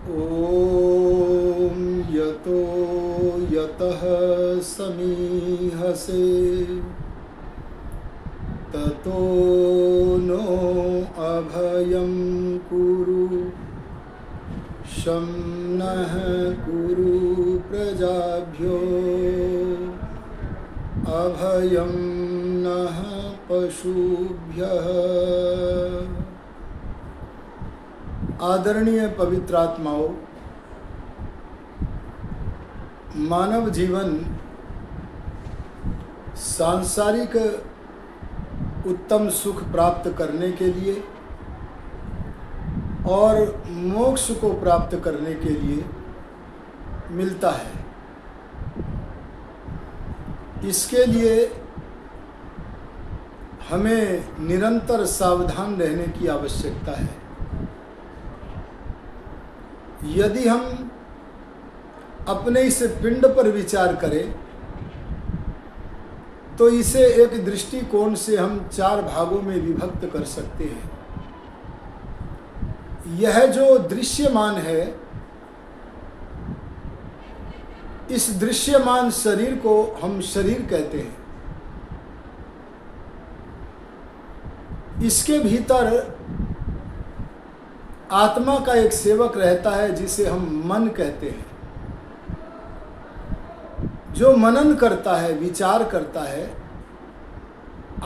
ॐ यतो यतः समीहसे ततो नो अभयं कुरु शं नः कुरु प्रजाभ्यो अभयं नः पशुभ्यः। आदरणीय पवित्र आत्माओं, मानव जीवन सांसारिक उत्तम सुख प्राप्त करने के लिए और मोक्ष को प्राप्त करने के लिए मिलता है। इसके लिए हमें निरंतर सावधान रहने की आवश्यकता है। यदि हम अपने इस पिंड पर विचार करें तो इसे एक दृष्टिकोण से हम 4 भागों में विभक्त कर सकते हैं। यह जो दृश्यमान है, इस दृश्यमान शरीर को हम शरीर कहते हैं। इसके भीतर आत्मा का एक सेवक रहता है जिसे हम मन कहते हैं, जो मनन करता है, विचार करता है।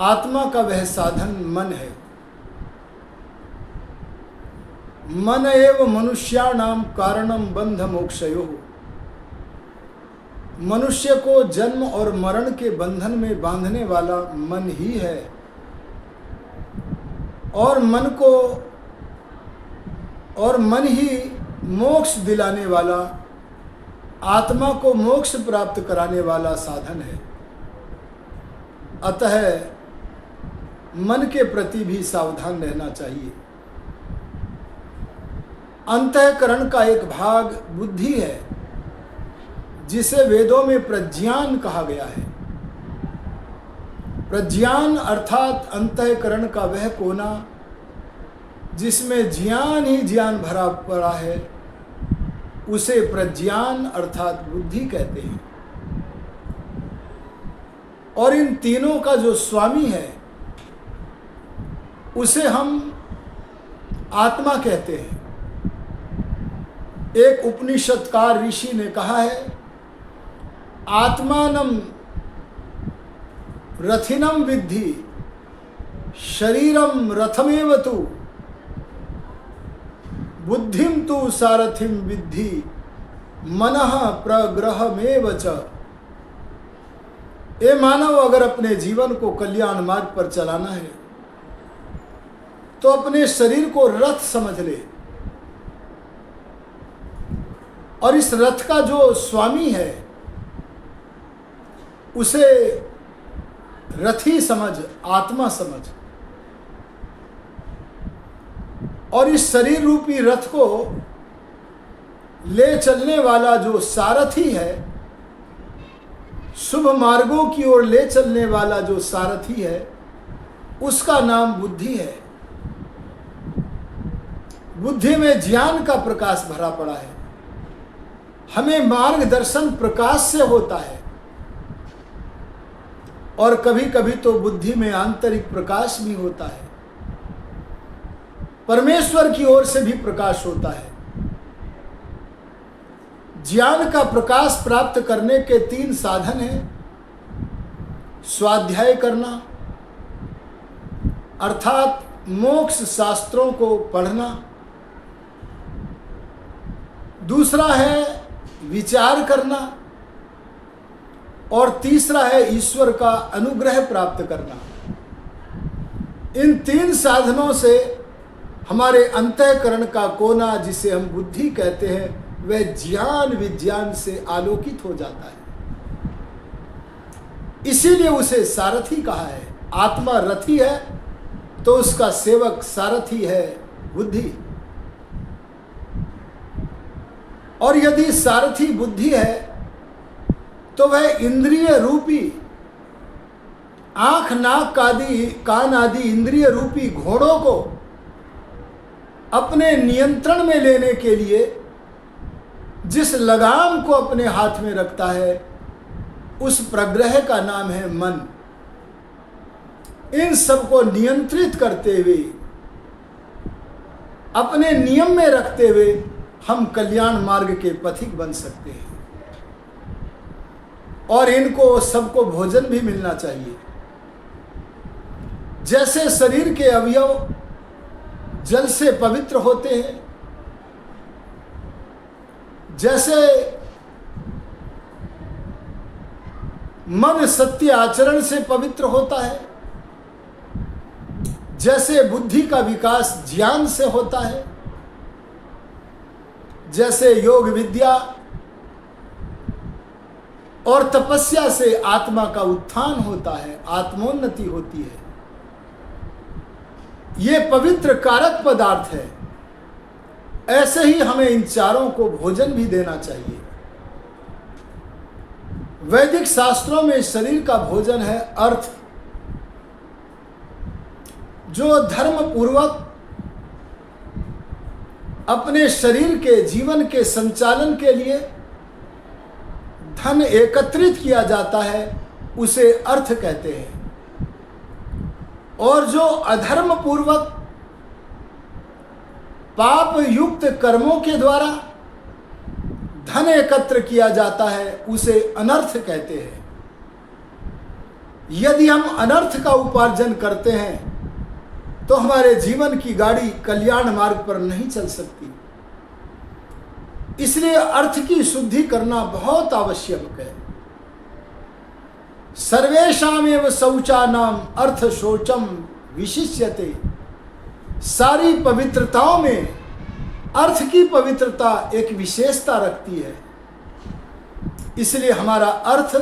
आत्मा का वह साधन मन है। मन एव मनुष्याणाम कारणम बंध मोक्षयोः। मनुष्य को जन्म और मरण के बंधन में बांधने वाला मन ही है, और मन ही मोक्ष दिलाने वाला, आत्मा को मोक्ष प्राप्त कराने वाला साधन है। अतः मन के प्रति भी सावधान रहना चाहिए। अंतःकरण का एक भाग बुद्धि है, जिसे वेदों में प्रज्ञान कहा गया है। प्रज्ञान अर्थात अंतःकरण का वह कोना जिसमें ज्ञान ही ज्ञान भरा पड़ा है, उसे प्रज्ञान अर्थात बुद्धि कहते हैं। और इन तीनों का जो स्वामी है, उसे हम आत्मा कहते हैं। एक उपनिषदकार ऋषि ने कहा है, आत्मानं रथिनं विद्धि शरीरम रथमेव तु बुद्धिम तु सारथिम विद्धि मनः प्रग्रहमेव च। ए मानव, अगर अपने जीवन को कल्याण मार्ग पर चलाना है तो अपने शरीर को रथ समझ ले, और इस रथ का जो स्वामी है उसे रथी समझ, आत्मा समझ। और इस शरीर रूपी रथ को ले चलने वाला जो सारथी है, शुभ मार्गों की ओर ले चलने वाला जो सारथी है, उसका नाम बुद्धि है। बुद्धि में ज्ञान का प्रकाश भरा पड़ा है। हमें मार्गदर्शन प्रकाश से होता है, और कभी कभी तो बुद्धि में आंतरिक प्रकाश भी होता है। परमेश्वर की ओर से भी प्रकाश होता है। ज्ञान का प्रकाश प्राप्त करने के 3 साधन हैं। स्वाध्याय करना अर्थात मोक्ष शास्त्रों को पढ़ना, दूसरा है विचार करना, और तीसरा है ईश्वर का अनुग्रह प्राप्त करना। इन 3 साधनों से हमारे अंतःकरण का कोना, जिसे हम बुद्धि कहते हैं, वह ज्ञान विज्ञान से आलोकित हो जाता है। इसीलिए उसे सारथी कहा है। आत्मा रथी है तो उसका सेवक सारथी है बुद्धि। और यदि सारथी बुद्धि है तो वह इंद्रिय रूपी आंख, नाक आदि, कान आदि इंद्रिय रूपी घोड़ों को अपने नियंत्रण में लेने के लिए जिस लगाम को अपने हाथ में रखता है उस प्रग्रह का नाम है मन। इन सब को नियंत्रित करते हुए, अपने नियम में रखते हुए हम कल्याण मार्ग के पथिक बन सकते हैं। और इनको सबको भोजन भी मिलना चाहिए। जैसे शरीर के अवयव जल से पवित्र होते हैं, जैसे मन सत्य आचरण से पवित्र होता है, जैसे बुद्धि का विकास ज्ञान से होता है, जैसे योग विद्या और तपस्या से आत्मा का उत्थान होता है, आत्मोन्नति होती है। ये पवित्र कारक पदार्थ है। ऐसे ही हमें इन चारों को भोजन भी देना चाहिए। वैदिक शास्त्रों में शरीर का भोजन है अर्थ, जो धर्म पूर्वक अपने शरीर के जीवन के संचालन के लिए धन एकत्रित किया जाता है, उसे अर्थ कहते हैं। और जो अधर्म पूर्वक पाप युक्त कर्मों के द्वारा धन एकत्र किया जाता है, उसे अनर्थ कहते हैं। यदि हम अनर्थ का उपार्जन करते हैं तो हमारे जीवन की गाड़ी कल्याण मार्ग पर नहीं चल सकती। इसलिए अर्थ की शुद्धि करना बहुत आवश्यक है। सर्वेषामेव शौचानाम अर्थ शौचम विशिष्यते। सारी पवित्रताओं में अर्थ की पवित्रता एक विशेषता रखती है। इसलिए हमारा अर्थ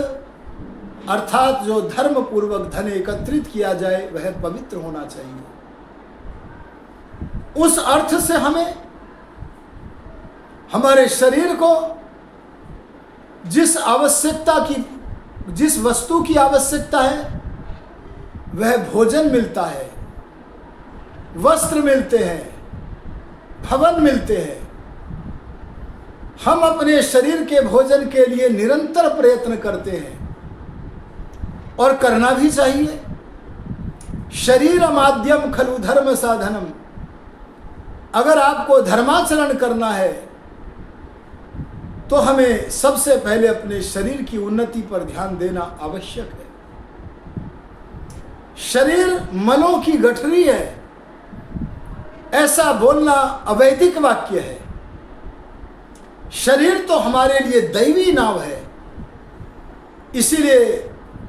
अर्थात जो धर्म पूर्वक धन एकत्रित किया जाए वह पवित्र होना चाहिए। उस अर्थ से हमें हमारे शरीर को जिस वस्तु की आवश्यकता है वह भोजन मिलता है, वस्त्र मिलते हैं, भवन मिलते हैं। हम अपने शरीर के भोजन के लिए निरंतर प्रयत्न करते हैं और करना भी चाहिए। शरीर माध्यम खलु धर्म साधनम। अगर आपको धर्माचरण करना है तो हमें सबसे पहले अपने शरीर की उन्नति पर ध्यान देना आवश्यक है। शरीर मलों की गठरी है, ऐसा बोलना अवैदिक वाक्य है। शरीर तो हमारे लिए दैवी नाव है। इसीलिए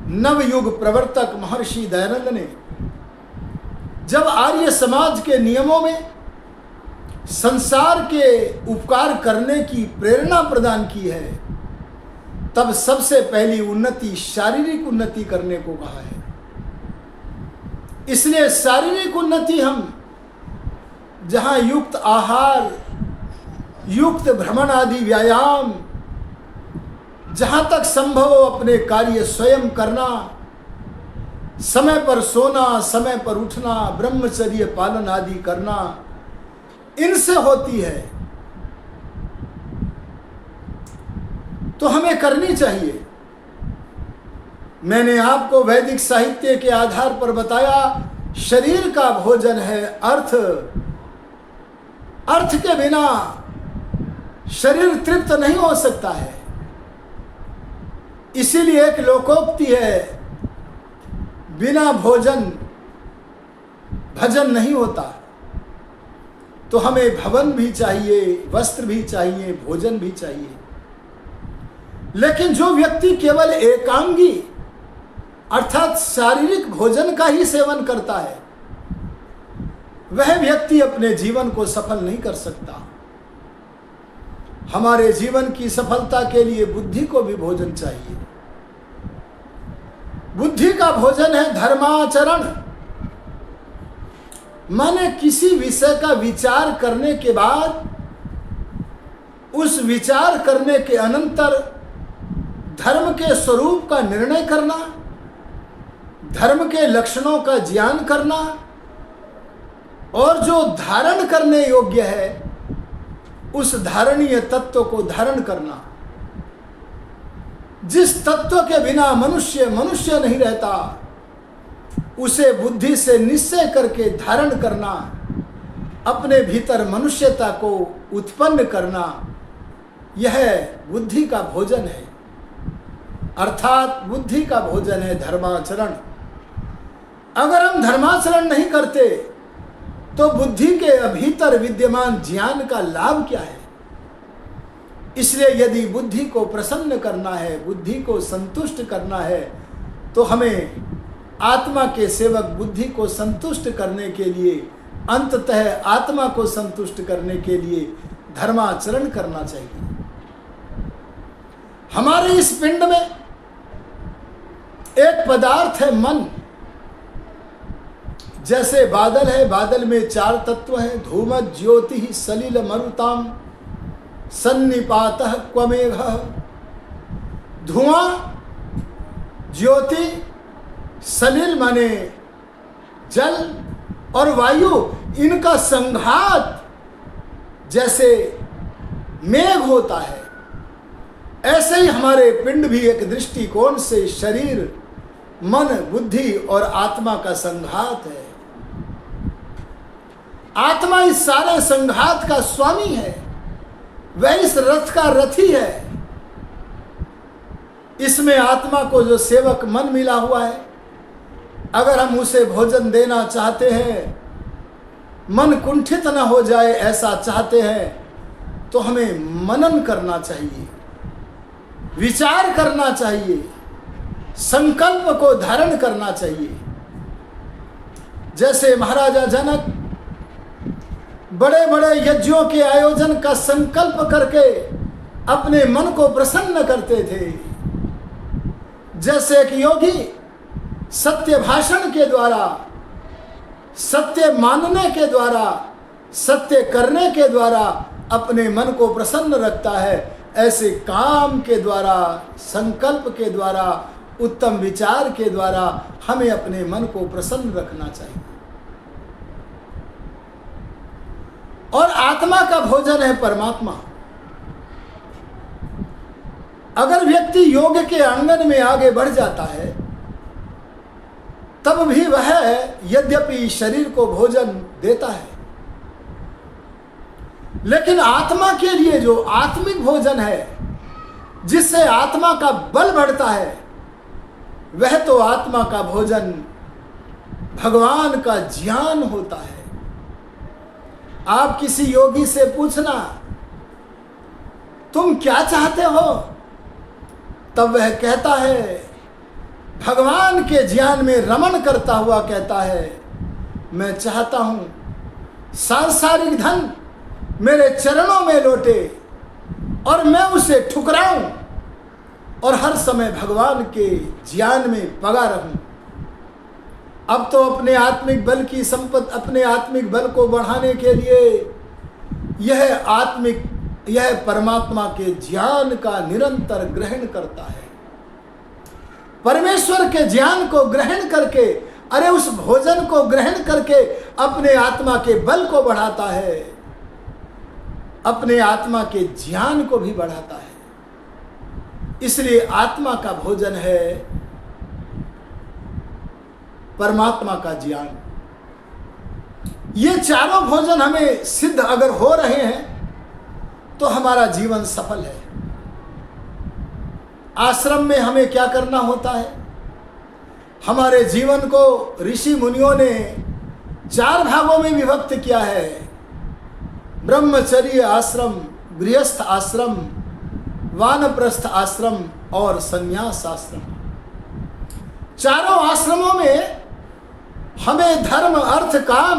नवयुग प्रवर्तक महर्षि दयानंद ने जब आर्य समाज के नियमों में संसार के उपकार करने की प्रेरणा प्रदान की है, तब सबसे पहली उन्नति शारीरिक उन्नति करने को कहा है। इसलिए शारीरिक उन्नति हम जहां युक्त आहार, युक्त भ्रमण आदि व्यायाम, जहां तक संभव हो अपने कार्य स्वयं करना, समय पर सोना, समय पर उठना, ब्रह्मचर्य पालन आदि करना, इनसे होती है तो हमें करनी चाहिए। मैंने आपको वैदिक साहित्य के आधार पर बताया, शरीर का भोजन है अर्थ। अर्थ के बिना शरीर तृप्त नहीं हो सकता है। इसीलिए एक लोकोक्ति है, बिना भोजन भजन नहीं होता। तो हमें भवन भी चाहिए, वस्त्र भी चाहिए, भोजन भी चाहिए। लेकिन जो व्यक्ति केवल एकांगी अर्थात शारीरिक भोजन का ही सेवन करता है, वह व्यक्ति अपने जीवन को सफल नहीं कर सकता। हमारे जीवन की सफलता के लिए बुद्धि को भी भोजन चाहिए। बुद्धि का भोजन है धर्माचरण। माने किसी विषय का विचार करने के बाद उस विचार करने के अनंतर धर्म के स्वरूप का निर्णय करना, धर्म के लक्षणों का ज्ञान करना और जो धारण करने योग्य है उस धारणीय तत्व को धारण करना। जिस तत्व के बिना मनुष्य मनुष्य नहीं रहता, उसे बुद्धि से निश्चय करके धारण करना, अपने भीतर मनुष्यता को उत्पन्न करना, यह बुद्धि का भोजन है। अर्थात बुद्धि का भोजन है धर्माचरण। अगर हम धर्माचरण नहीं करते तो बुद्धि के भीतर विद्यमान ज्ञान का लाभ क्या है? इसलिए यदि बुद्धि को प्रसन्न करना है, बुद्धि को संतुष्ट करना है, तो हमें आत्मा के सेवक बुद्धि को संतुष्ट करने के लिए, अंततः आत्मा को संतुष्ट करने के लिए धर्माचरण करना चाहिए। हमारे इस पिंड में एक पदार्थ है मन। जैसे बादल है, बादल में 4 तत्व हैं, धूम ज्योति सलिल मरुताम सन्निपातः क्वमेघः। धुआं, ज्योति, सलिल माने जल और वायु, इनका संघात जैसे मेघ होता है, ऐसे ही हमारे पिंड भी एक दृष्टिकोण से शरीर, मन, बुद्धि और आत्मा का संघात है। आत्मा इस सारे संघात का स्वामी है, वह इस रथ का रथी है। इसमें आत्मा को जो सेवक मन मिला हुआ है, अगर हम उसे भोजन देना चाहते हैं, मन कुंठित न हो जाए ऐसा चाहते हैं, तो हमें मनन करना चाहिए, विचार करना चाहिए, संकल्प को धारण करना चाहिए। जैसे महाराजा जनक बड़े बड़े यज्ञों के आयोजन का संकल्प करके अपने मन को प्रसन्न करते थे। जैसे एक योगी सत्य भाषण के द्वारा, सत्य मानने के द्वारा, सत्य करने के द्वारा अपने मन को प्रसन्न रखता है, ऐसे काम के द्वारा, संकल्प के द्वारा, उत्तम विचार के द्वारा हमें अपने मन को प्रसन्न रखना चाहिए। और आत्मा का भोजन है परमात्मा। अगर व्यक्ति योग के आंगन में आगे बढ़ जाता है, तब भी वह यद्यपि शरीर को भोजन देता है, लेकिन आत्मा के लिए जो आत्मिक भोजन है, जिससे आत्मा का बल बढ़ता है, वह तो आत्मा का भोजन भगवान का ज्ञान होता है। आप किसी योगी से पूछना, तुम क्या चाहते हो? तब वह कहता है, भगवान के ज्ञान में रमण करता हुआ कहता है, मैं चाहता हूं सांसारिक धन मेरे चरणों में लौटे और मैं उसे ठुकराऊं और हर समय भगवान के ज्ञान में पगा रहूं। अब तो अपने आत्मिक बल की संपत्ति, अपने आत्मिक बल को बढ़ाने के लिए यह परमात्मा के ज्ञान का निरंतर ग्रहण करता है। परमेश्वर के ज्ञान को ग्रहण करके, अरे उस भोजन को ग्रहण करके अपने आत्मा के बल को बढ़ाता है, अपने आत्मा के ज्ञान को भी बढ़ाता है। इसलिए आत्मा का भोजन है परमात्मा का ज्ञान। ये चारों भोजन हमें सिद्ध अगर हो रहे हैं तो हमारा जीवन सफल है। आश्रम में हमें क्या करना होता है? हमारे जीवन को ऋषि मुनियों ने 4 भागों में विभक्त किया है। ब्रह्मचर्य आश्रम, गृहस्थ आश्रम, वानप्रस्थ आश्रम और संन्यास आश्रम। चारों आश्रमों में हमें धर्म, अर्थ, काम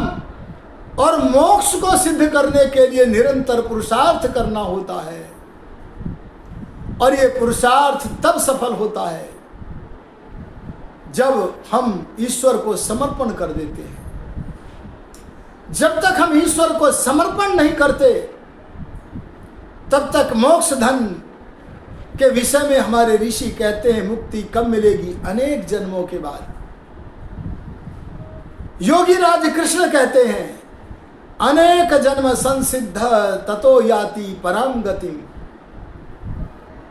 और मोक्ष को सिद्ध करने के लिए निरंतर पुरुषार्थ करना होता है। और ये पुरुषार्थ तब सफल होता है जब हम ईश्वर को समर्पण कर देते हैं। जब तक हम ईश्वर को समर्पण नहीं करते, तब तक मोक्ष धन के विषय में हमारे ऋषि कहते हैं मुक्ति कब मिलेगी? अनेक जन्मों के बाद। योगी राज कृष्ण कहते हैं अनेक जन्म संसिद्ध ततो याति परम गतिम।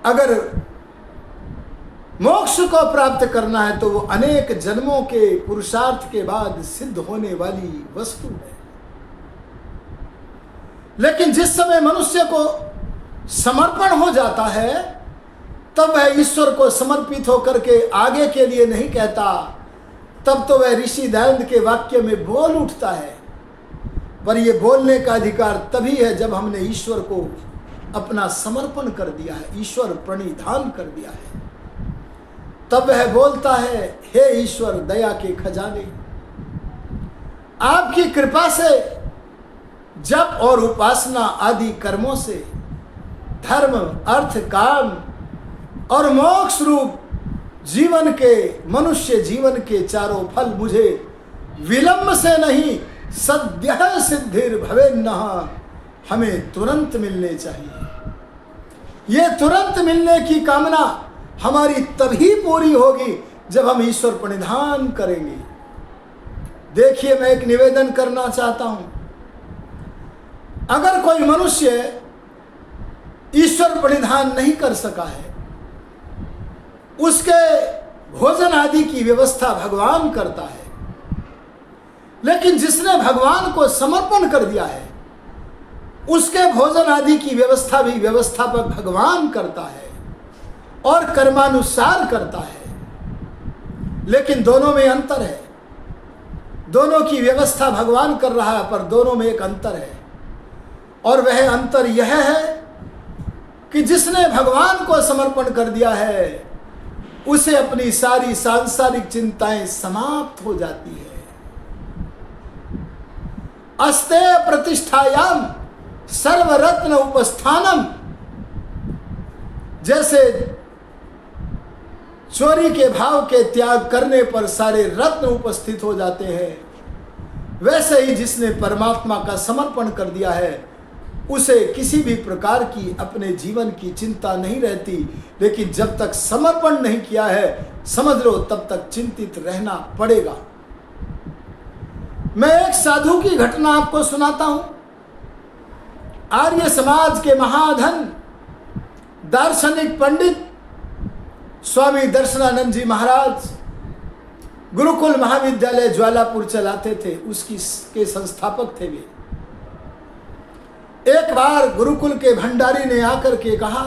अगर मोक्ष को प्राप्त करना है तो वो अनेक जन्मों के पुरुषार्थ के बाद सिद्ध होने वाली वस्तु है। लेकिन जिस समय मनुष्य को समर्पण हो जाता है तब वह ईश्वर को समर्पित होकर के आगे के लिए नहीं कहता, तब तो वह ऋषि दयानंद के वाक्य में बोल उठता है। पर यह बोलने का अधिकार तभी है जब हमने ईश्वर को अपना समर्पण कर दिया है, ईश्वर प्रणिधान कर दिया है, तब वह बोलता है, हे ईश्वर दया के खजाने, आपकी कृपा से जप और उपासना आदि कर्मों से धर्म, अर्थ, काम और मोक्ष रूप जीवन के, मनुष्य जीवन के चारों फल मुझे विलंब से नहीं सद्यः सिद्धिर भवेन्नः, हमें तुरंत मिलने चाहिए। ये तुरंत मिलने की कामना हमारी तभी पूरी होगी जब हम ईश्वर प्रणिधान करेंगे। देखिए, मैं एक निवेदन करना चाहता हूं, अगर कोई मनुष्य ईश्वर प्रणिधान नहीं कर सका है, उसके भोजन आदि की व्यवस्था भगवान करता है, लेकिन जिसने भगवान को समर्पण कर दिया है उसके भोजन आदि की व्यवस्था भी व्यवस्थापक भगवान करता है और कर्मानुसार करता है। लेकिन दोनों में अंतर है, दोनों की व्यवस्था भगवान कर रहा है, पर दोनों में एक अंतर है, और वह अंतर यह है कि जिसने भगवान को समर्पण कर दिया है उसे अपनी सारी सांसारिक चिंताएं समाप्त हो जाती है। अस्ते प्रतिष्ठायाम सर्वरत्न उपस्थानम, जैसे चोरी के भाव के त्याग करने पर सारे रत्न उपस्थित हो जाते हैं, वैसे ही जिसने परमात्मा का समर्पण कर दिया है उसे किसी भी प्रकार की अपने जीवन की चिंता नहीं रहती। लेकिन जब तक समर्पण नहीं किया है, समझ लो तब तक चिंतित रहना पड़ेगा। मैं एक साधु की घटना आपको सुनाता हूं। आर्य समाज के महाधन दार्शनिक पंडित स्वामी दर्शनानंद जी महाराज गुरुकुल महाविद्यालय ज्वालापुर चलाते थे, उसकी के संस्थापक थे वे। एक बार गुरुकुल के भंडारी ने आकर के कहा,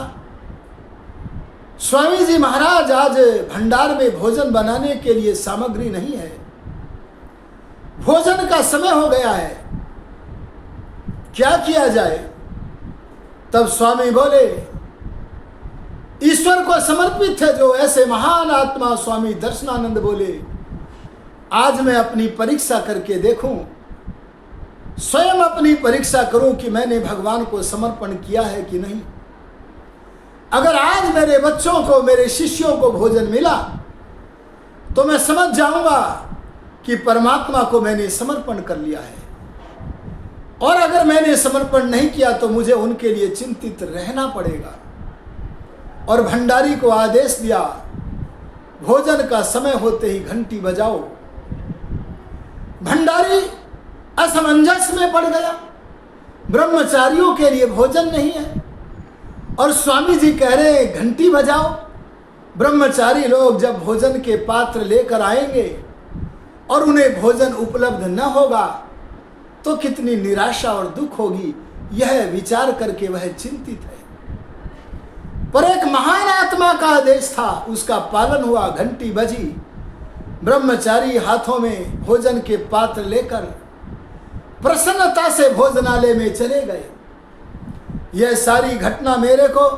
स्वामी जी महाराज, आज भंडार में भोजन बनाने के लिए सामग्री नहीं है, भोजन का समय हो गया है, क्या किया जाए? तब स्वामी बोले, ईश्वर को समर्पित थे जो ऐसे महान आत्मा स्वामी दर्शनानंद बोले, आज मैं अपनी परीक्षा करके देखूं, स्वयं अपनी परीक्षा करूं कि मैंने भगवान को समर्पण किया है कि नहीं। अगर आज मेरे बच्चों को, मेरे शिष्यों को भोजन मिला तो मैं समझ जाऊंगा कि परमात्मा को मैंने समर्पण कर लिया है, और अगर मैंने समर्पण नहीं किया तो मुझे उनके लिए चिंतित रहना पड़ेगा। और भंडारी को आदेश दिया, भोजन का समय होते ही घंटी बजाओ। भंडारी असमंजस में पड़ गया, ब्रह्मचारियों के लिए भोजन नहीं है और स्वामी जी कह रहे घंटी बजाओ। ब्रह्मचारी लोग जब भोजन के पात्र लेकर आएंगे और उन्हें भोजन उपलब्ध न होगा तो कितनी निराशा और दुख होगी, यह विचार करके वह चिंतित है। पर एक महान आत्मा का आदेश था, उसका पालन हुआ। घंटी बजी, ब्रह्मचारी हाथों में भोजन के पात्र लेकर प्रसन्नता से भोजनालय में चले गए। यह सारी घटना मेरे को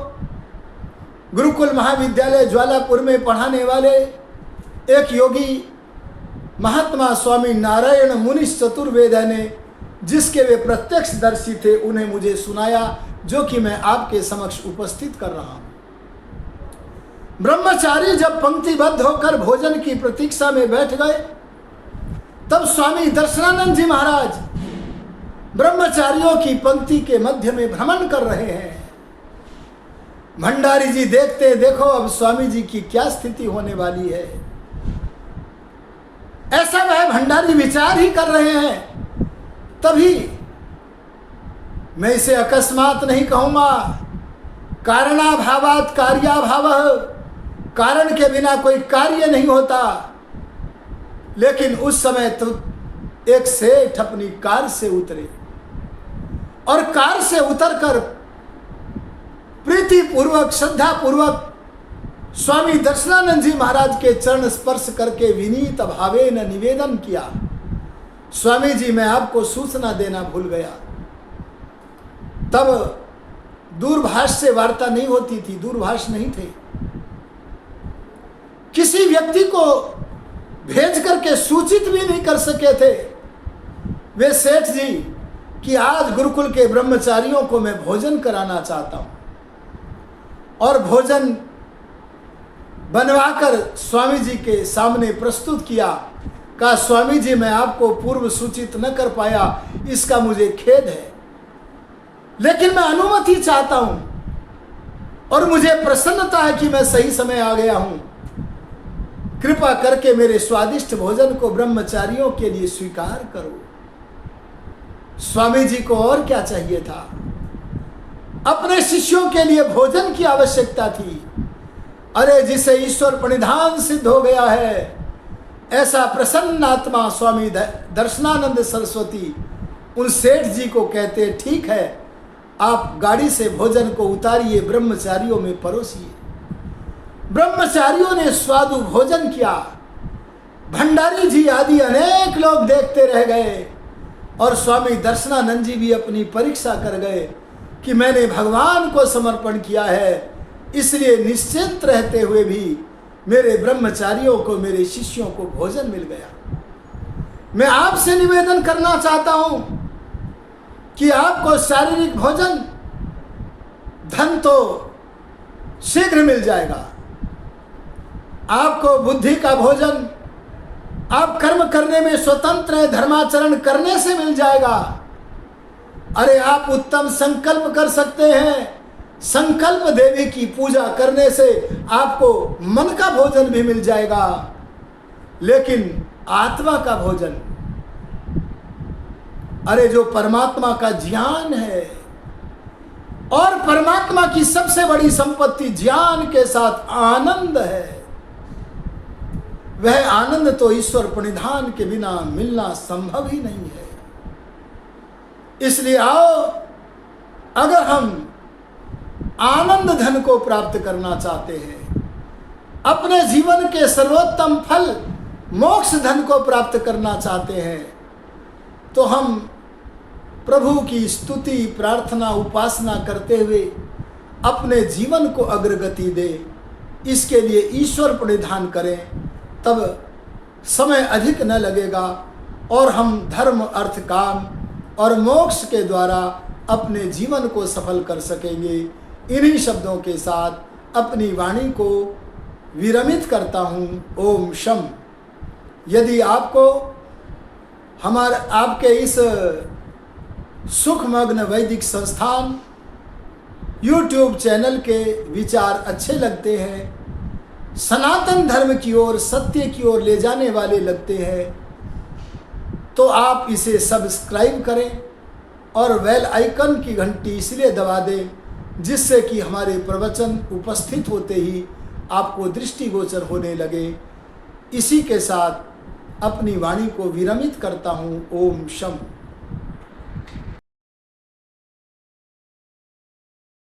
गुरुकुल महाविद्यालय ज्वालापुर में पढ़ाने वाले एक योगी महात्मा स्वामी नारायण मुनि चतुर्वेद ने, जिसके वे प्रत्यक्षदर्शी थे, उन्हें मुझे सुनाया, जो कि मैं आपके समक्ष उपस्थित कर रहा हूं। ब्रह्मचारी जब पंक्तिबद्ध होकर भोजन की प्रतीक्षा में बैठ गए, तब स्वामी दर्शनानंद जी महाराज ब्रह्मचारियों की पंक्ति के मध्य में भ्रमण कर रहे हैं। भंडारी जी देखते, देखो अब स्वामी जी की क्या स्थिति होने वाली है। ऐसा वह भंडारी विचार ही कर रहे हैं, तभी मैं इसे अकस्मात नहीं कहूँगा। कारणाभावात् कार्याभावः, कारण के बिना कोई कार्य नहीं होता। लेकिन उस समय तो एक सेठ अपनी कार से उतरे और कार से उतरकर प्रीति पूर्वक, श्रद्धा पूर्वक स्वामी दर्शनानंद जी महाराज के चरण स्पर्श करके विनीत भावेन निवेदन किया, स्वामी जी मैं आपको सूचना देना भूल गया। तब दूरभाष से वार्ता नहीं होती थी, दूरभाष नहीं थे। किसी व्यक्ति को भेज करके सूचित भी नहीं कर सके थे वे सेठ जी कि आज गुरुकुल के ब्रह्मचारियों को मैं भोजन कराना चाहता हूं, और भोजन बनवाकर स्वामी जी के सामने प्रस्तुत किया। कहा स्वामी जी मैं आपको पूर्व सूचित न कर पाया, इसका मुझे खेद है, लेकिन मैं अनुमति चाहता हूं और मुझे प्रसन्नता है कि मैं सही समय आ गया हूं। कृपा करके मेरे स्वादिष्ट भोजन को ब्रह्मचारियों के लिए स्वीकार करो। स्वामी जी को और क्या चाहिए था? अपने शिष्यों के लिए भोजन की आवश्यकता थी। अरे जिसे ईश्वर प्रणिधान सिद्ध हो गया है, ऐसा प्रसन्न आत्मा स्वामी दर्शनानंद सरस्वती उन सेठ जी को कहते ठीक है, आप गाड़ी से भोजन को उतारिए, ब्रह्मचारियों में परोसिए। ब्रह्मचारियों ने स्वादु भोजन किया। भंडारी जी आदि अनेक लोग देखते रह गए और स्वामी दर्शनानंद जी भी अपनी परीक्षा कर गए कि मैंने भगवान को समर्पण किया है, इसलिए निश्चिंत रहते हुए भी मेरे ब्रह्मचारियों को, मेरे शिष्यों को भोजन मिल गया। मैं आपसे निवेदन करना चाहता हूं कि आपको शारीरिक भोजन, धन तो शीघ्र मिल जाएगा, आपको बुद्धि का भोजन, आप कर्म करने में स्वतंत्र है, धर्माचरण करने से मिल जाएगा। अरे आप उत्तम संकल्प कर सकते हैं, संकल्प देवी की पूजा करने से आपको मन का भोजन भी मिल जाएगा। लेकिन आत्मा का भोजन, अरे जो परमात्मा का ज्ञान है, और परमात्मा की सबसे बड़ी संपत्ति ज्ञान के साथ आनंद है, वह आनंद तो ईश्वर प्रणिधान के बिना मिलना संभव ही नहीं है। इसलिए आओ, अगर हम आनंद धन को प्राप्त करना चाहते हैं, अपने जीवन के सर्वोत्तम फल मोक्ष धन को प्राप्त करना चाहते हैं, तो हम प्रभु की स्तुति, प्रार्थना, उपासना करते हुए अपने जीवन को अग्रगति दें। इसके लिए ईश्वर प्रणिधान करें, तब समय अधिक न लगेगा और हम धर्म, अर्थ, काम और मोक्ष के द्वारा अपने जीवन को सफल कर सकेंगे। इन्हीं शब्दों के साथ अपनी वाणी को विरमित करता हूँ। ओम शम। यदि आपको आपके इस सुखमग्न वैदिक संस्थान YouTube चैनल के विचार अच्छे लगते हैं, सनातन धर्म की ओर, सत्य की ओर ले जाने वाले लगते हैं, तो आप इसे सब्सक्राइब करें और बेल आइकन की घंटी इसलिए दबा दें जिससे कि हमारे प्रवचन उपस्थित होते ही आपको दृष्टिगोचर होने लगे। इसी के साथ अपनी वाणी को विरमित करता हूँ। ओम शम।